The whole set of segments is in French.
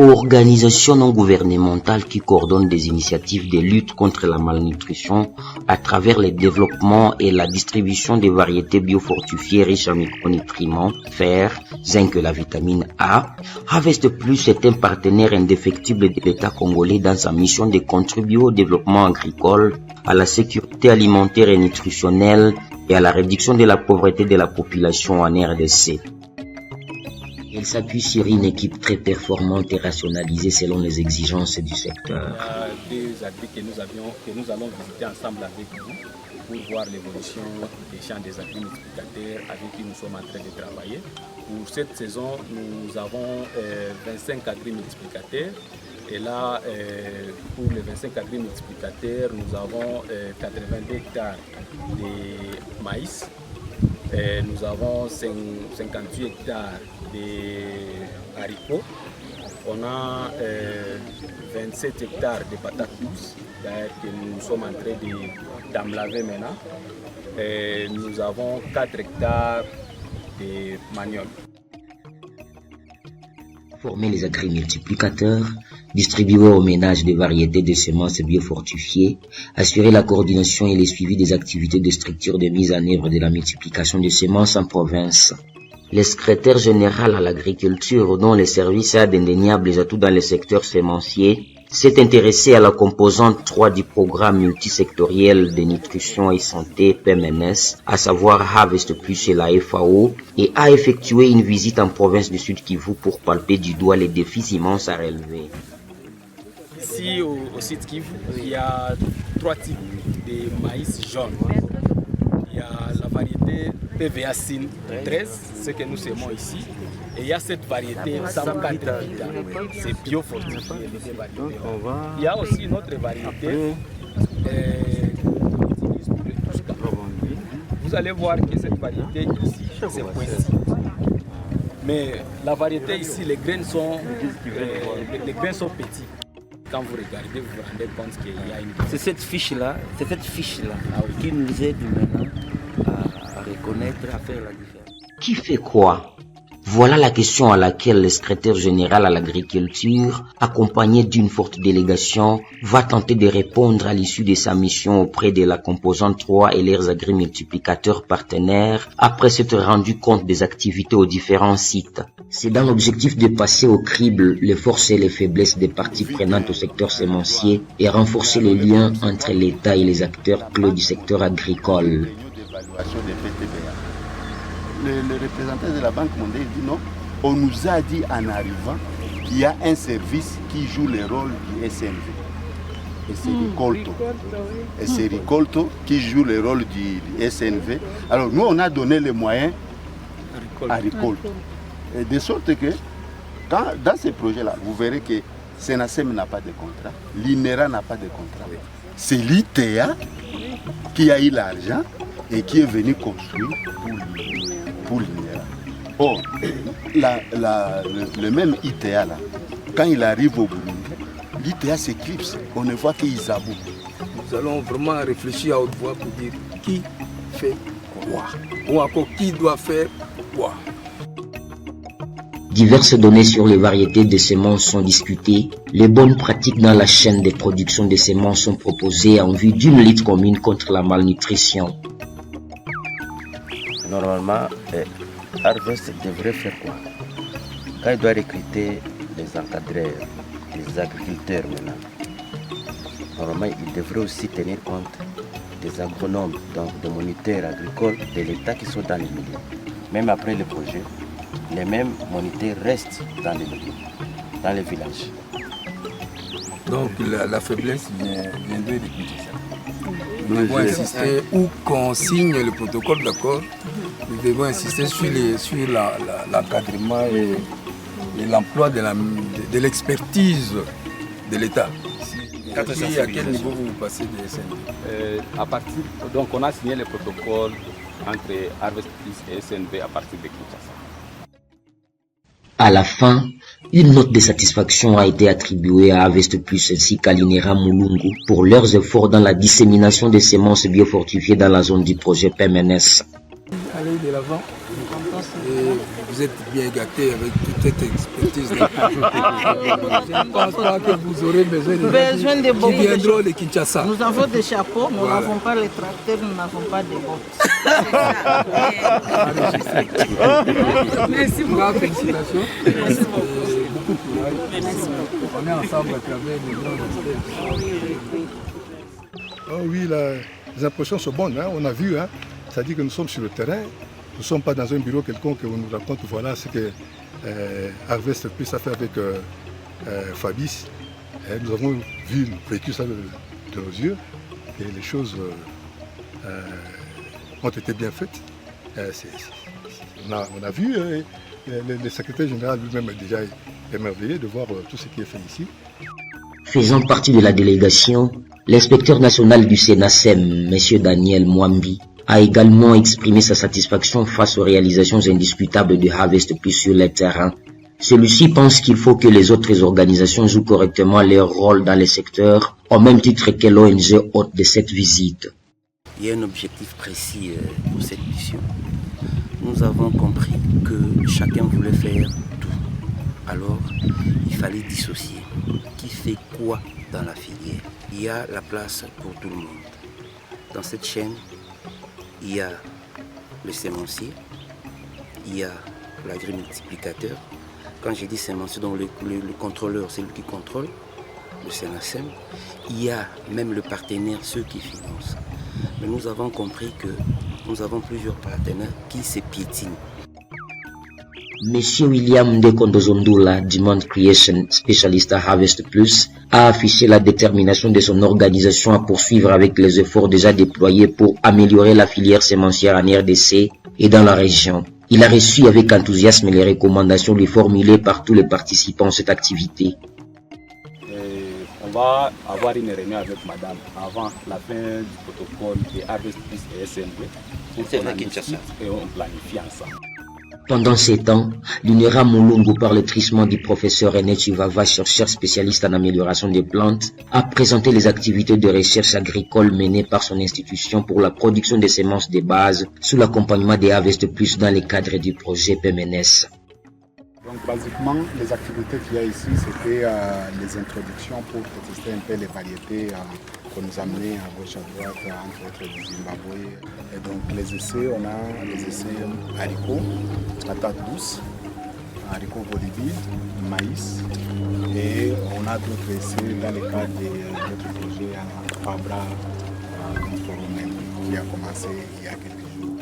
organisation non gouvernementale qui coordonne des initiatives de lutte contre la malnutrition à travers le développement et la distribution des variétés biofortifiées riches en micronutriments, fer, zinc et la vitamine A. Harvest Plus est un partenaire indéfectible de l'État congolais dans sa mission de contribuer au développement agricole, à la sécurité alimentaire et nutritionnelle et à la réduction de la pauvreté de la population en RDC. Elle s'appuie sur une équipe très performante et rationalisée selon les exigences du secteur. Il y a des agris que nous allons visiter ensemble avec vous pour voir l'évolution des champs des agris multiplicateurs avec qui nous sommes en train de travailler. Pour cette saison, nous avons 25 agris multiplicateurs. Et là, pour les 25 agris multiplicateurs, nous avons 82 hectares de maïs. Nous avons 58 hectares de haricots. On a 27 hectares de patates douces que nous sommes en train d'emlaver maintenant. Nous avons 4 hectares de manioc. Former les agri-multiplicateurs, distribuer aux ménages des variétés de semences biofortifiées, assurer la coordination et le suivi des activités de structure de mise en œuvre de la multiplication de semences en province. Le secrétaire général à l'agriculture, dont les services a d'indéniables atouts dans le secteur sémencier, s'est intéressé à la composante 3 du programme multisectoriel de nutrition et santé PMNS, à savoir Harvest Plus et la FAO, et a effectué une visite en province du Sud Kivu pour palper du doigt les défis immenses à relever. Ici au Sud Kivu, il y a 3 types de maïs jaune. Il y a la variété PVA SIN 13, ce que nous semons ici. Et il y a cette variété Samka Vita, c'est biofortifié. Il y a aussi une autre variété vous allez voir que cette variété ici, c'est poésie. Mais la variété ici, les graines sont petits. Quand vous regardez, vous vous rendez compte qu'il y a une... C'est cette fiche-là qui nous aide maintenant à reconnaître, à faire la différence. Qui fait quoi? Voilà la question à laquelle le secrétaire général à l'agriculture, accompagné d'une forte délégation, va tenter de répondre à l'issue de sa mission auprès de la composante 3 et leurs agri-multiplicateurs partenaires après s'être rendu compte des activités aux différents sites. C'est dans l'objectif de passer au crible les forces et les faiblesses des parties prenantes au secteur sémencier et renforcer les liens entre l'État et les acteurs clés du secteur agricole. Le représentant de la Banque mondiale dit non, on nous a dit en arrivant qu'il y a un service qui joue le rôle du SNV. Et c'est Ricolto. Et c'est Ricolto qui joue le rôle du SNV. Alors nous, on a donné les moyens à Ricolto. Et de sorte que, dans ces projets-là, vous verrez que Senasem n'a pas de contrat, l'INERA n'a pas de contrat. C'est l'ITA qui a eu l'argent et qui est venu construire pour l'INERA. Or, le même ITA, là, quand il arrive au Burundi, l'ITA s'éclipse, on ne voit qu'ils aboutent. Nous allons vraiment réfléchir à haute voix pour dire qui fait quoi, ou encore qui doit faire quoi. Diverses données sur les variétés de semences sont discutées. Les bonnes pratiques dans la chaîne de production de semences sont proposées en vue d'une lutte commune contre la malnutrition. Normalement, Harvest devrait faire quoi? Quand il doit recruter des encadreurs, des agriculteurs maintenant, normalement il devrait aussi tenir compte des agronomes, donc des moniteurs agricoles de l'État qui sont dans les milieux. Même après le projet, les mêmes moniteurs restent dans les milieux, dans les villages. Donc la faiblesse viendrait de ça. Nous devons insister, où qu'on signe le protocole d'accord, nous devons insister sur l'encadrement et l'emploi de l'expertise de l'État. À quel niveau vous passez des SNV? Donc on a signé le protocole entre Harvest Plus et SNV à partir de Kinshasa. À la fin, une note de satisfaction a été attribuée à Harvest Plus ainsi qu'à l'INERA Mulungu pour leurs efforts dans la dissémination des semences biofortifiées dans la zone du projet PMNS. Allez de l'avant. Vous vous êtes bien gâtés avec toute cette expertise. Je ne pense pas que vous aurez besoin de gens qui viendront de Kinshasa. Nous avons des chapeaux, nous n'avons pas les tracteurs, nous n'avons pas de bottes. Merci beaucoup. Félicitations. Merci beaucoup. On est ensemble à travers les grands experts. Oh oui, les impressions sont bonnes, hein, on a vu, hein. C'est-à-dire que nous sommes sur le terrain, nous ne sommes pas dans un bureau quelconque et on nous raconte voilà ce que Harvest Plus a fait avec Fabrice. Nous avons vécu ça de nos yeux et les choses ont été bien faites. On a vu, le secrétaire général lui-même est déjà émerveillé de voir tout ce qui est fait ici. Faisant partie de la délégation, l'inspecteur national du SENASEM, M. Daniel Mwambi, a également exprimé sa satisfaction face aux réalisations indiscutables de Harvest Plus sur le terrain. Celui-ci pense qu'il faut que les autres organisations jouent correctement leur rôle dans les secteurs, au même titre que l'ONG hôte de cette visite. Il y a un objectif précis pour cette mission. Nous avons compris que chacun voulait faire tout. Alors, il fallait dissocier. Qui fait quoi dans la filière? Il y a la place pour tout le monde. Dans cette chaîne, il y a le sémencier, il y a l'agrimultiplicateur. Quand je dis sémencier, donc le contrôleur, c'est lui qui contrôle, le SENASEM. Il y a même le partenaire, ceux qui financent. Mais nous avons compris que nous avons plusieurs partenaires qui se piétinent. Monsieur William Ndekondozondula, Demand Creation, spécialiste à Harvest Plus, a affiché la détermination de son organisation à poursuivre avec les efforts déjà déployés pour améliorer la filière sémencière en RDC et dans la région. Il a reçu avec enthousiasme les recommandations lui formulées par tous les participants à cette activité. On va avoir une réunion avec madame avant la fin du protocole de Harvest Plus et SNV pour et on planifie ensemble. Pendant ces temps, l'INERA Mulungu, par le trissement du professeur René Chivava, chercheur spécialiste en amélioration des plantes, a présenté les activités de recherche agricole menées par son institution pour la production des semences de base sous l'accompagnement des Harvest Plus dans le cadre du projet PMNS. Donc basiquement, les activités qu'il y a ici, c'était les introductions pour tester un peu les variétés qu'on nous a amenées à gauche à droite, entre autres du Zimbabwe. Et donc les essais, on a les essais haricots, patates douces, haricots bolivie, maïs. Et on a d'autres essais dans le cadre d'autres projets à Fabra, qui a commencé il y a quelques jours.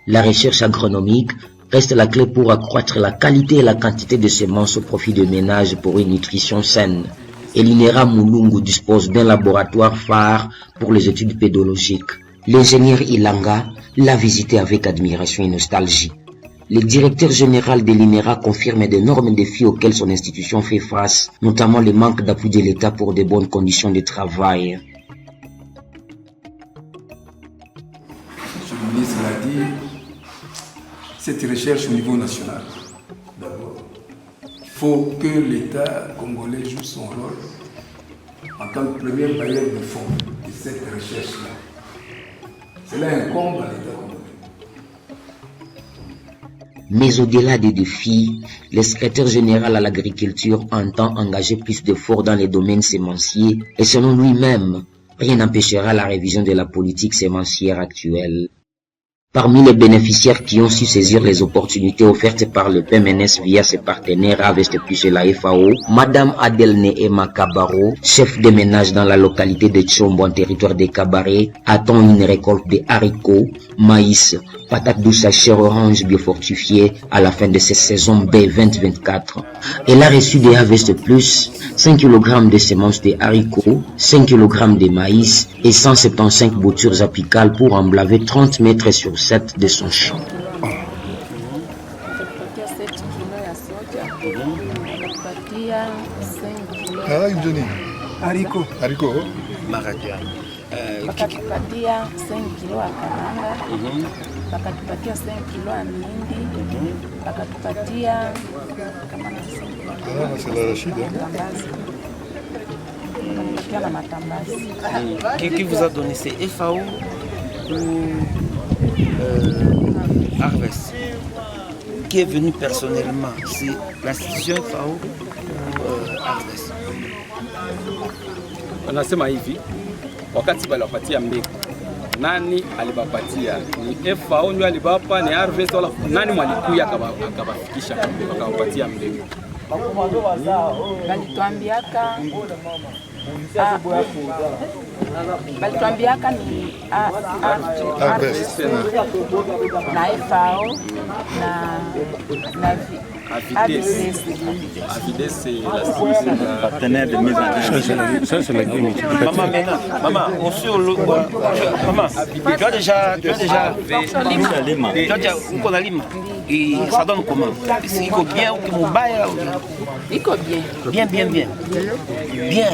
La recherche agronomique reste la clé pour accroître la qualité et la quantité de semences au profit des ménages pour une nutrition saine. Et l'INERA Mulungu dispose d'un laboratoire phare pour les études pédologiques. L'ingénieur Ilanga l'a visité avec admiration et nostalgie. Le directeur général de l'INERA confirme d'énormes défis auxquels son institution fait face, notamment le manque d'appui de l'État pour de bonnes conditions de travail. Monsieur le ministre l'a dit, cette recherche au niveau national. D'abord, il faut que l'État congolais joue son rôle en tant que premier bailleur de fonds de cette recherche-là. Cela incombe à l'État congolais. Mais au-delà des défis, le secrétaire général à l'agriculture entend engager plus d'efforts dans les domaines sémenciers et selon lui-même, rien n'empêchera la révision de la politique sémencière actuelle. Parmi les bénéficiaires qui ont su saisir les opportunités offertes par le PMNS via ses partenaires Harvest Plus et la FAO, Madame Adelne Emma Kabaro, chef de ménage dans la localité de Tchombo en territoire de Kabaré, attend une récolte de haricots, maïs, patates douces à chair orange biofortifiées à la fin de cette saison B 2024. Elle a reçu des Harvest Plus 5 kg de semences de haricots, 5 kg de maïs et 175 boutures apicales pour emblaver 30 mètres sur 7 de son champ. Haricot. Maradia. Wakatupatia 5 kilo ya karanga, wakatupatia 5 kilo ya mihindi, wakatupatia kama na matambazi. Qui vous a donné ces FAO ou Harvest. Qui est venu personnellement? C'est l'institution FAO ou Harvest? Wanasema hivi, wakati waliwapatia mbegu, nani alibapatia? Ni FAO ndio alibapa, ni Harvest wala nani mwalikuya akabafikisha akawapatia mbegu? Balituambiaka ni Harvest na FAO na Avides, c'est la partenaire de mise en œuvre. Ça, c'est la grille. Maman, on sur le. Maman, tu as déjà lima. Et ça donne comment? Il faut bien ou que mon bail? Il faut bien. Bien.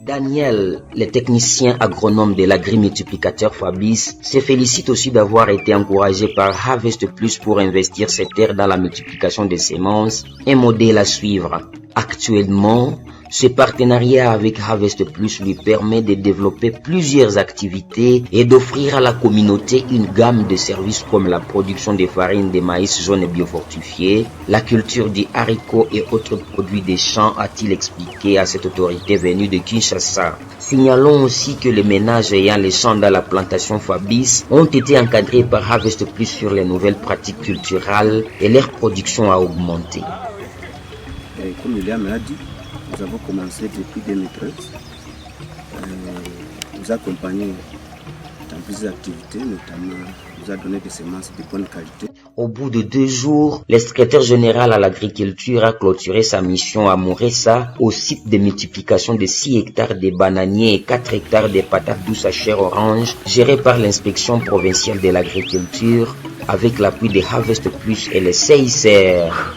Daniel, le technicien agronome de l'agrimultiplicateur Fabrice, se félicite aussi d'avoir été encouragé par Harvest Plus pour investir ses terres dans la multiplication des semences, un modèle à suivre. Actuellement, ce partenariat avec Harvest Plus lui permet de développer plusieurs activités et d'offrir à la communauté une gamme de services comme la production de farines de maïs jaune et biofortifiées, la culture des haricots et autres produits des champs, a-t-il expliqué à cette autorité venue de Kinshasa. Signalons aussi que les ménages ayant les champs dans la plantation Fabrice ont été encadrés par Harvest Plus sur les nouvelles pratiques culturelles et leur production a augmenté. Et comme il y a dit, nous avons commencé depuis 2013. Nous accompagner dans plusieurs activités, notamment nous a donné des semences de bonne qualité. Au bout de 2 jours, le secrétaire général à l'agriculture a clôturé sa mission à Moressa au site de multiplication de 6 hectares de bananiers et 4 hectares de patates douces à chair orange, géré par l'inspection provinciale de l'agriculture avec l'appui de Harvest Plus et le CICR.